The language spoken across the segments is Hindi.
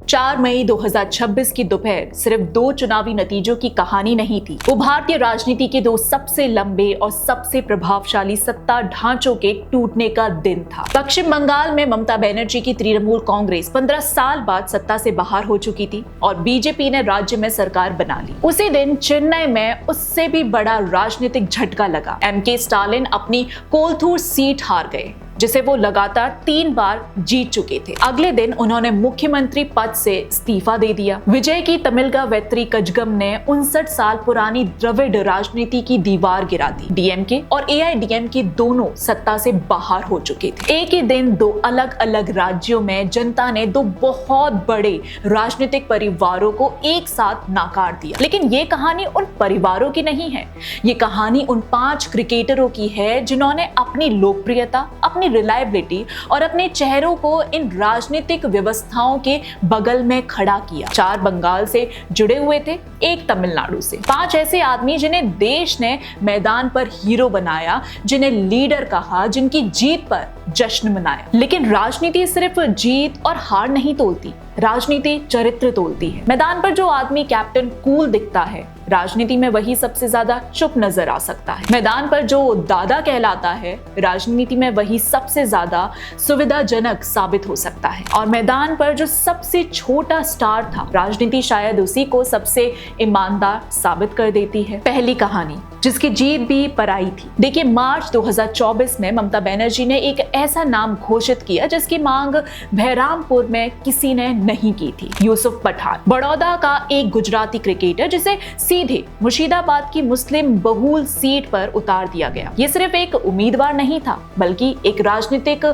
4 मई 2026 की दोपहर सिर्फ दो चुनावी नतीजों की कहानी नहीं थी। वो भारतीय राजनीति के दो सबसे लंबे और सबसे प्रभावशाली सत्ता ढांचों के टूटने का दिन था। पश्चिम बंगाल में ममता बनर्जी की तृणमूल कांग्रेस 15 साल बाद सत्ता से बाहर हो चुकी थी और बीजेपी ने राज्य में सरकार बना ली। उसी दिन चेन्नई में उससे भी बड़ा राजनीतिक झटका लगा। एमके स्टालिन अपनी कोलथूर सीट हार गए, जिसे वो लगातार 3 बार जीत चुके थे। अगले दिन उन्होंने मुख्यमंत्री पद से इस्तीफा दे दिया। विजय की तमिलगा वेत्री कजगम ने 59 साल पुरानी द्रविड़ राजनीति की दीवार गिरा दी। डीएमके और एआईडीएमके दोनों सत्ता से बाहर हो चुके थे। एक ही दिन दो अलग अलग राज्यों में जनता ने दो बहुत बड़े राजनीतिक परिवारों को एक साथ नकार दिया। लेकिन ये कहानी उन परिवारों की नहीं है, ये कहानी उन 5 क्रिकेटरों की है जिन्होंने अपनी लोकप्रियता, अपनी रिलायबिलिटी और अपने चेहरों को इन राजनीतिक व्यवस्थाओं के बगल में खड़ा किया। 4 बंगाल से जुड़े हुए थे, 1 तमिलनाडु से। 5 ऐसे आदमी जिन्हें देश ने मैदान पर हीरो बनाया, जिन्हें लीडर कहा, जिनकी जीत पर जश्न मनाया। लेकिन राजनीति सिर्फ जीत और हार नहीं तोलती, राजनीति चरित्र तोलती है। मैदान पर जो आदमी कैप्टन कूल दिखता है, राजनीति में वही सबसे ज्यादा चुप नजर आ सकता है। मैदान पर जो दादा कहलाता है, राजनीति में वही सबसे ज्यादा सुविधाजनक साबित हो सकता है। और मैदान पर जो सबसे छोटा स्टार था, राजनीति शायद उसी को सबसे ईमानदार साबित कर देती है। पहली कहानी जिसकी जीत भी पराई थी। देखिए, मार्च 2024 में ममता बनर्जी ने एक ऐसा नाम घोषित किया जिसकी मांग बहरामपुर में किसी ने नहीं की थी। यूसुफ पठान, बड़ौदा का एक गुजराती क्रिकेटर जिसे सीधे मुर्शिदाबाद की मुस्लिम बहुल सीट पर उतार दिया गया। ये सिर्फ एक उम्मीदवार नहीं था, बल्कि एक राजनीतिक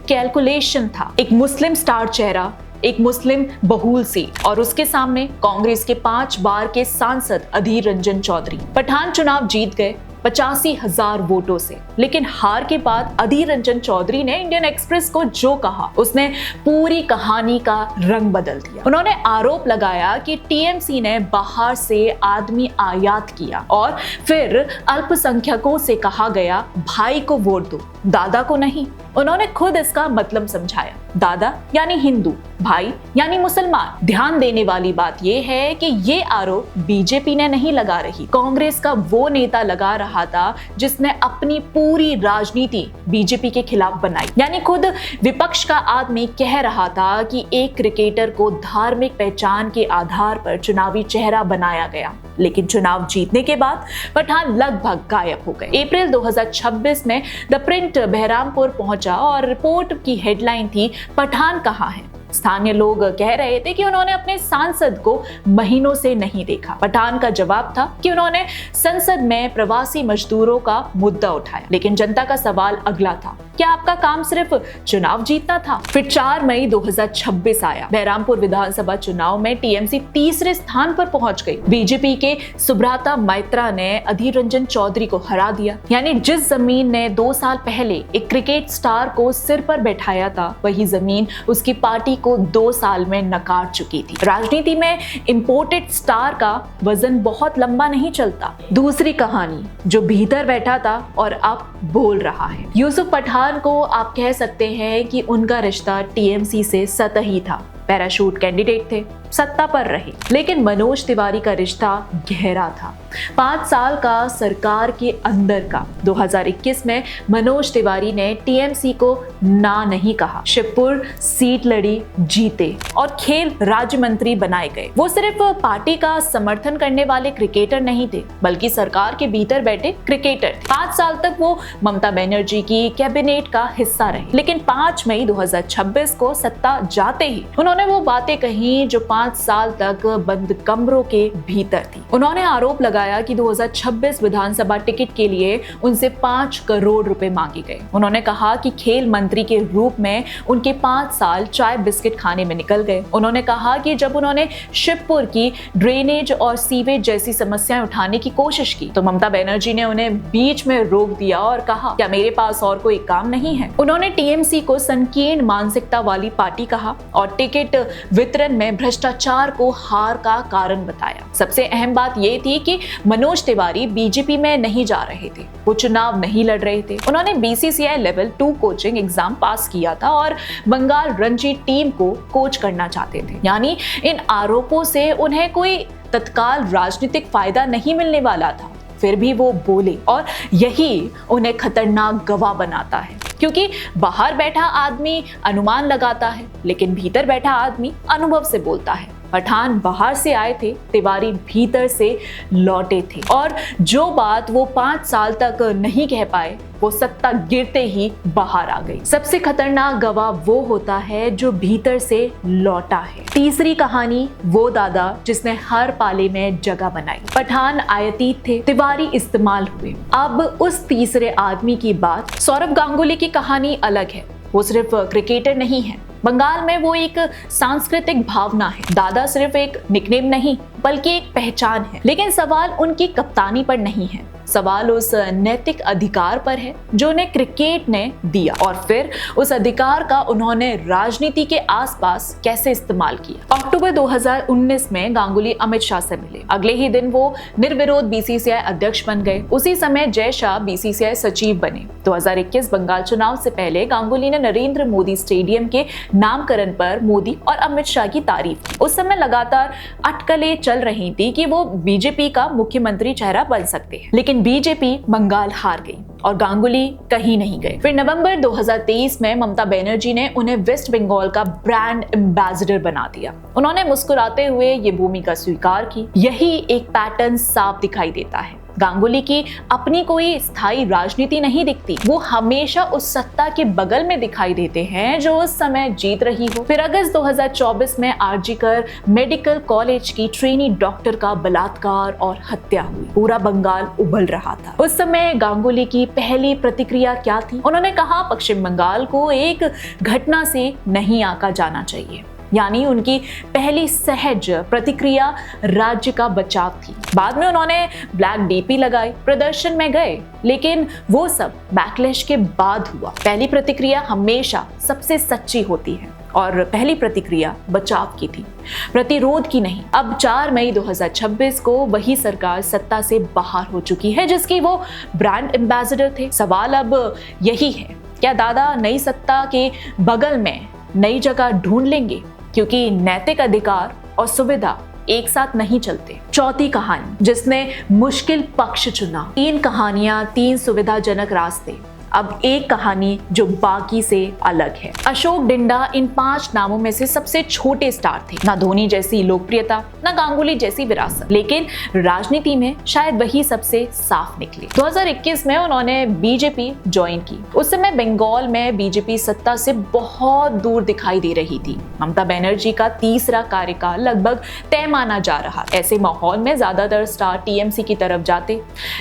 कैलकुलेशन था। एक मुस्लिम स्टार चेहरा, एक मुस्लिम बहुल सीट और उसके सामने कांग्रेस के 5 बार के सांसद अधीर रंजन चौधरी। पठान चुनाव जीत गए 85,000 वोटों से। लेकिन हार के बाद अधीर रंजन चौधरी ने इंडियन एक्सप्रेस को जो कहा, उसने पूरी कहानी का रंग बदल दिया। उन्होंने आरोप लगाया कि टीएमसी ने बाहर से आदमी आयात किया और फिर अल्पसंख्यकों से कहा गया, भाई को वोट दो, दादा को नहीं। उन्होंने खुद इसका मतलब समझाया, दादा यानी हिंदू, भाई यानी मुसलमान। ध्यान देने वाली बात यह है कि ये आरोप बीजेपी ने नहीं लगा रही, कांग्रेस का वो नेता लगा रहा था जिसने अपनी पूरी राजनीति बीजेपी के खिलाफ बनाई। यानी खुद विपक्ष का आदमी कह रहा था कि एक क्रिकेटर को धार्मिक पहचान के आधार पर चुनावी चेहरा बनाया गया। लेकिन चुनाव जीतने के बाद पठान लगभग गायब हो गए। अप्रैल 2026 में द प्रिंट बहरामपुर पहुंचा और रिपोर्ट की हेडलाइन थी, पठान कहाँ है। स्थानीय लोग कह रहे थे कि उन्होंने अपने सांसद को महीनों से नहीं देखा। पठान का जवाब था कि उन्होंने संसद में प्रवासी मजदूरों का मुद्दा उठाया। लेकिन जनता का सवाल अगला था, क्या आपका काम सिर्फ चुनाव जीतना था? फिर 4 मई 2026 आया। बहरामपुर विधानसभा चुनाव में टीएमसी तीसरे स्थान पर पहुंच गई। बीजेपी के सुब्रता मैत्रा ने अधीर रंजन चौधरी को हरा दिया। यानी जिस जमीन ने 2 साल पहले एक क्रिकेट स्टार को सिर पर बैठाया था, वही जमीन उसकी पार्टी को 2 साल में नकार चुकी थी। राजनीति में इंपोर्टेड स्टार का वजन बहुत लंबा नहीं चलता। दूसरी कहानी, जो भीतर बैठा था और अब बोल रहा है। यूसुफ पठान को आप कह सकते हैं कि उनका रिश्ता टीएमसी से सतही था। पैराशूट कैंडिडेट थे, सत्ता पर रहे। लेकिन मनोज तिवारी का रिश्ता गहरा था। 5 साल का सरकार के अंदर का 2021 में मनोज तिवारी ने टीएमसी को ना नहीं कहा। शिवपुर सीट लड़ी, जीते और खेल राज्य मंत्री बनाए गए। वो सिर्फ पार्टी का समर्थन करने वाले क्रिकेटर नहीं थे, बल्कि सरकार के भीतर बैठे क्रिकेटर थे। 5 साल तक वो ममता बनर्जी की कैबिनेट का हिस्सा रहे। लेकिन 5 मई 2026 को सत्ता जाते ही उन्होंने वो बातें कही जो 5 साल तक बंद कमरों के भीतर थी। उन्होंने आरोप लगाया कि 2026 विधानसभा टिकट के लिए उनसे 5 करोड़ रुपए मांगे गए। उन्होंने कहा कि खेल मंत्री के रूप में उनके 5 साल चाय बिस्किट खाने में निकल गए। उन्होंने कहा कि जब उन्होंने शिवपुर की ड्रेनेज और सीवेज जैसी समस्याएं उठाने की कोशिश की तो ममता बनर्जी ने उन्हें बीच में रोक दिया और कहा, क्या मेरे पास और कोई काम नहीं है? उन्होंने टीएमसी को संकीर्ण मानसिकता वाली पार्टी कहा और टिकट वितरण में भ्रष्टाचार भ्रष्टाचार को हार का कारण बताया। सबसे अहम बात यह थी कि मनोज तिवारी बीजेपी में नहीं जा रहे थे, वो चुनाव नहीं लड़ रहे थे। उन्होंने बीसीसीआई लेवल 2 कोचिंग एग्जाम पास किया था और बंगाल रणजी टीम को कोच करना चाहते थे। यानी इन आरोपों से उन्हें कोई तत्काल राजनीतिक फायदा नहीं मिलने वाला था। फिर भी वो बोले और यही उन्हें खतरनाक गवाह बनाता है, क्योंकि बाहर बैठा आदमी अनुमान लगाता है, लेकिन भीतर बैठा आदमी अनुभव से बोलता है। पठान बाहर से आए थे, तिवारी भीतर से लौटे थे, और जो बात वो 5 साल तक नहीं कह पाए वो सत्ता गिरते ही बाहर आ गई। सबसे खतरनाक गवाह वो होता है जो भीतर से लौटा है। तीसरी कहानी, वो दादा जिसने हर पाले में जगह बनाई। पठान आयातीत थे, तिवारी इस्तेमाल हुए। अब उस तीसरे आदमी की बात। सौरव गांगुली की कहानी अलग है। वो सिर्फ क्रिकेटर नहीं है, बंगाल में वो एक सांस्कृतिक भावना है। दादा सिर्फ एक निकनेम नहीं बल्कि एक पहचान है। लेकिन सवाल उनकी कप्तानी पर नहीं है, सवाल उस नैतिक अधिकार पर है जो उन्हें क्रिकेट ने दिया, और फिर उस अधिकार का उन्होंने राजनीति के आसपास कैसे इस्तेमाल किया। अक्टूबर 2019 में गांगुली अमित शाह से मिले। अगले ही दिन वो निर्विरोध बीसीसीआई अध्यक्ष बन गए। उसी समय जय शाह बीसीसीआई सचिव बने। 2021 बंगाल चुनाव से पहले गांगुली ने नरेंद्र मोदी स्टेडियम के नामकरण पर मोदी और अमित शाह की तारीफ की। उस समय लगातार अटकलें चल रही थी कि वो बीजेपी का मुख्यमंत्री चेहरा बन सकते हैं, लेकिन बीजेपी बंगाल हार गई और गांगुली कहीं नहीं गए। फिर नवंबर 2023 में ममता बनर्जी ने उन्हें वेस्ट बंगाल का ब्रांड एम्बेसडर बना दिया। उन्होंने मुस्कुराते हुए ये भूमिका स्वीकार की। यही एक पैटर्न साफ दिखाई देता है। गांगुली की अपनी कोई स्थायी राजनीति नहीं दिखती, वो हमेशा उस सत्ता के बगल में दिखाई देते हैं जो उस समय जीत रही हो। फिर अगस्त 2024 में आरजीकर मेडिकल कॉलेज की ट्रेनी डॉक्टर का बलात्कार और हत्या हुई। पूरा बंगाल उबल रहा था। उस समय गांगुली की पहली प्रतिक्रिया क्या थी? उन्होंने कहा पश्चिम बंगाल को एक घटना से नहीं आंका जाना चाहिए। यानी उनकी पहली सहज प्रतिक्रिया राज्य का बचाव थी। बाद में उन्होंने ब्लैक डीपी लगाई, प्रदर्शन में गए, लेकिन वो सब बैकलैश के बाद हुआ। पहली प्रतिक्रिया हमेशा सबसे सच्ची होती है और पहली प्रतिक्रिया बचाव की थी, प्रतिरोध की नहीं। अब 4 मई 2026 को वही सरकार सत्ता से बाहर हो चुकी है जिसकी वो ब्रांड एम्बेसडर थे। सवाल अब यही है, क्या दादा नई सत्ता के बगल में नई जगह ढूंढ लेंगे? क्योंकि नैतिक अधिकार और सुविधा एक साथ नहीं चलते। चौथी कहानी, जिसने मुश्किल पक्ष चुना। 3 कहानियां, 3 सुविधाजनक रास्ते। अब एक कहानी जो बाकी से अलग है। अशोक डिंडा इन 5 नामों में से सबसे छोटे स्टार थे। ना धोनी जैसी लोकप्रियता, ना गांगुली जैसी विरासत, लेकिन राजनीति में शायद वही सबसे साफ निकले। 2021 में उन्होंने बीजेपी ज्वाइन की। उस समय बंगाल में बीजेपी सत्ता से बहुत दूर दिखाई दे रही थी। ममता बनर्जी का तीसरा कार्यकाल लगभग तय माना जा रहा। ऐसे माहौल में ज्यादातर स्टार टीएमसी की तरफ जाते,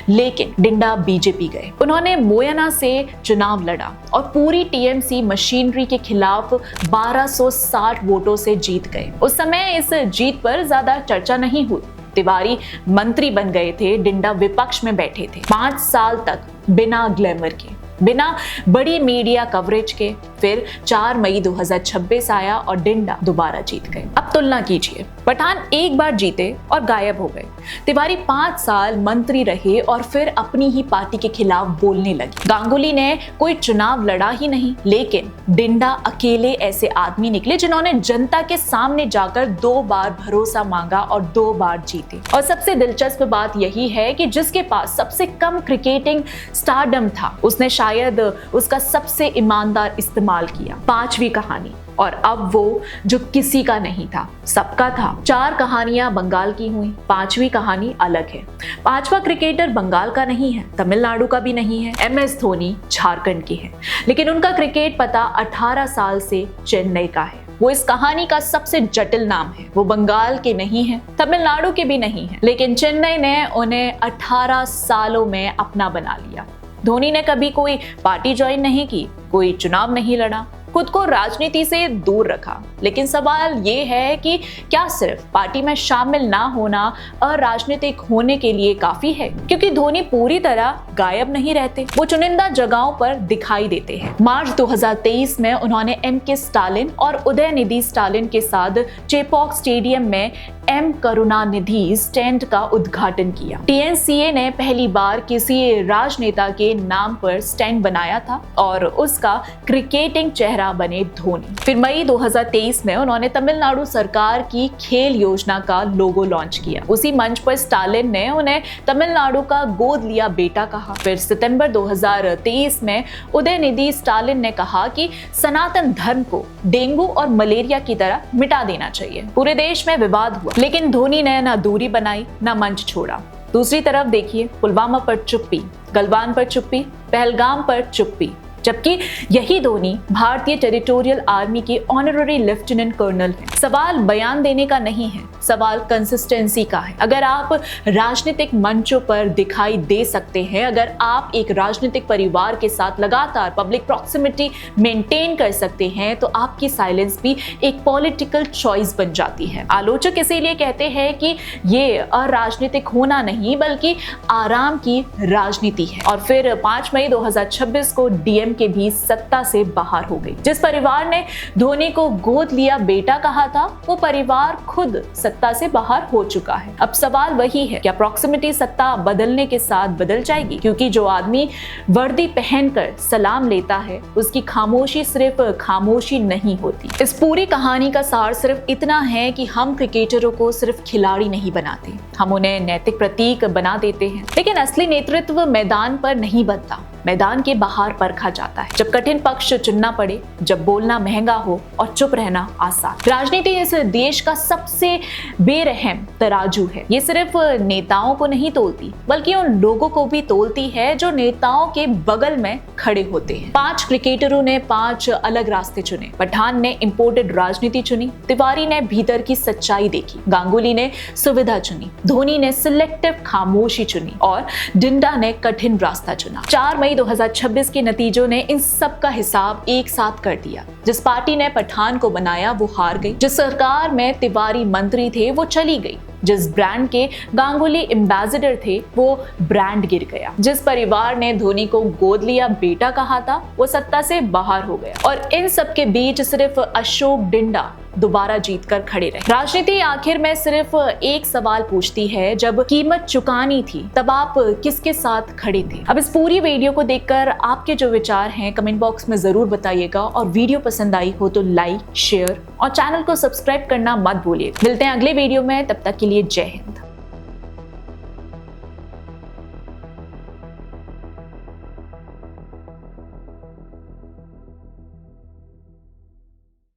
लेकिन डिंडा बीजेपी गए। उन्होंने मोयाना से चुनाव लड़ा और पूरी टीएमसी मशीनरी के खिलाफ 1260 वोटों से जीत गए। उस समय इस जीत पर ज्यादा चर्चा नहीं हुई। तिवारी मंत्री बन गए थे, डिंडा विपक्ष में बैठे थे 5 साल तक बिना ग्लैमर के, बिना बड़ी मीडिया कवरेज के। फिर 4 मई 2026 आया और डिंडा दोबारा जीत गए। अब तुलना कीजिए, पठान एक बार जीते और गायब हो गए। तिवारी 5 साल मंत्री रहे और फिर अपनी ही पार्टी के खिलाफ बोलने लगे। गांगुली ने कोई चुनाव लड़ा ही नहीं, लेकिन डिंडा अकेले ऐसे आदमी निकले जिन्होंने जनता के सामने जाकर 2 बार भरोसा मांगा और 2 बार जीते। और सबसे दिलचस्प बात यही है कि जिसके पास सबसे कम क्रिकेटिंग स्टारडम था, उसने शायद उसका सबसे ईमानदार इस्तेमाल किया। 5वीं कहानी, और अब वो जो किसी का नहीं था, सबका था। 4 कहानियां बंगाल की हुई, 5वीं कहानी अलग है। 5वां क्रिकेटर बंगाल का नहीं है, तमिलनाडु का भी नहीं है। MS धोनी झारखंड के हैं, लेकिन उनका क्रिकेट पता 18 साल से चेन्नई का है। वो इस कहानी का सबसे जटिल नाम है। वो बंगाल के नहीं है, तमिलनाडु के भी नहीं है, लेकिन चेन्नई ने उन्हें 18 सालों में अपना बना लिया। धोनी ने कभी कोई पार्टी ज्वाइन नहीं की, कोई चुनाव नहीं लड़ा, खुद को राजनीति से दूर रखा। लेकिन सवाल ये है कि क्या सिर्फ पार्टी में शामिल ना होना अराजनीतिक होने के लिए काफी है? क्योंकि धोनी पूरी तरह गायब नहीं रहते, वो चुनिंदा जगहों पर दिखाई देते हैं। मार्च 2023 में उन्होंने एम.के. स्टालिन और उदयनिधि स्टालिन के साथ चेपॉक स्टेडियम में एम करुणानिधि स्टैंड का उद्घाटन किया। टीएनसीए ने पहली बार किसी राजनेता के नाम पर स्टैंड बनाया था और उसका क्रिकेटिंग चेहरा बने धोनी। फिर मई 2023 में उन्होंने तमिलनाडु सरकार की खेल योजना का लोगो लॉन्च किया। उसी मंच पर स्टालिन ने उन्हें तमिलनाडु का गोद लिया बेटा कहा। फिर सितंबर 2023 में उदयनिधि स्टालिन ने कहा कि सनातन धर्म को डेंगू और मलेरिया की तरह मिटा देना चाहिए। पूरे देश में विवाद हुआ, लेकिन धोनी ने ना दूरी बनाई ना मंच छोड़ा। दूसरी तरफ देखिए, पुलवामा पर चुप्पी, गलवान पर चुप्पी, पहलगाम पर चुप्पी, जबकि यही धोनी भारतीय टेरिटोरियल आर्मी के ऑनररी लेफ्टिनेंट कर्नल हैं। सवाल बयान देने का नहीं है, सवाल कंसिस्टेंसी का है। अगर आप राजनीतिक मंचों पर दिखाई दे सकते हैं, अगर आप एक राजनीतिक परिवार के साथ लगातार पब्लिक प्रॉक्सिमिटी मेंटेन कर सकते हैं, तो आपकी साइलेंस भी एक पॉलिटिकल चॉइस बन जाती है। आलोचक इसीलिए कहते हैं कि ये अराजनीतिक होना नहीं बल्कि आराम की राजनीति है। और फिर 5 मई 2026 को डीएम के भी सत्ता से बाहर हो गई। जिस परिवार ने धोनी को गोद लिया बेटा कहा था, वो परिवार खुद सत्ता से बाहर हो चुका है। अब सवाल वही है, क्या प्रॉक्सिमिटी सत्ता बदलने के साथ बदल जाएगी? क्योंकि जो आदमी वर्दी पहनकर सलाम लेता है, उसकी खामोशी सिर्फ खामोशी नहीं होती। इस पूरी कहानी का सार सिर्फ इतना है कि हम क्रिकेटरों को सिर्फ खिलाड़ी नहीं बनाते, हम उन्हें नैतिक प्रतीक बना देते हैं। लेकिन असली नेतृत्व मैदान पर नहीं बनता, मैदान के बाहर परखा जाता है। जब कठिन पक्ष चुनना पड़े, जब बोलना महंगा हो और चुप रहना आसान। राजनीति इस देश का सबसे बेरहम तराजू है। ये सिर्फ नेताओं को नहीं तोलती, बल्कि उन लोगों को भी तोलती है जो नेताओं के बगल में खड़े होते हैं। 5 क्रिकेटरों ने 5 अलग रास्ते चुने। पठान ने इंपोर्टेड राजनीति चुनी, तिवारी ने भीतर की सच्चाई देखी, गांगुली ने सुविधा चुनी, धोनी ने सिलेक्टिव खामोशी चुनी और डिंडा ने कठिन रास्ता चुना। 4 मई 2026 के नतीजों ने इन सब का हिसाब एक साथ कर दिया। जिस पार्टी ने पठान को बनाया वो हार गई, जिस सरकार में तिवारी मंत्री थे वो चली गई, जिस ब्रांड के गांगुली एम्बेसडर थे वो ब्रांड गिर गया, जिस परिवार ने धोनी को गोद लिया बेटा कहा था वो सत्ता से बाहर हो गया। और इन सब के बीच सिर्फ अशोक डिंडा दोबारा जीतकर खड़े रहे। राजनीति आखिर में सिर्फ एक सवाल पूछती है, जब कीमत चुकानी थी तब आप किसके साथ खड़े थे? अब इस पूरी वीडियो को देखकर आपके जो विचार हैं कमेंट बॉक्स में जरूर बताइएगा, और वीडियो पसंद आई हो तो लाइक, शेयर और चैनल को सब्सक्राइब करना मत भूलिए। मिलते हैं अगले वीडियो में, तब तक के लिए जय हिंद।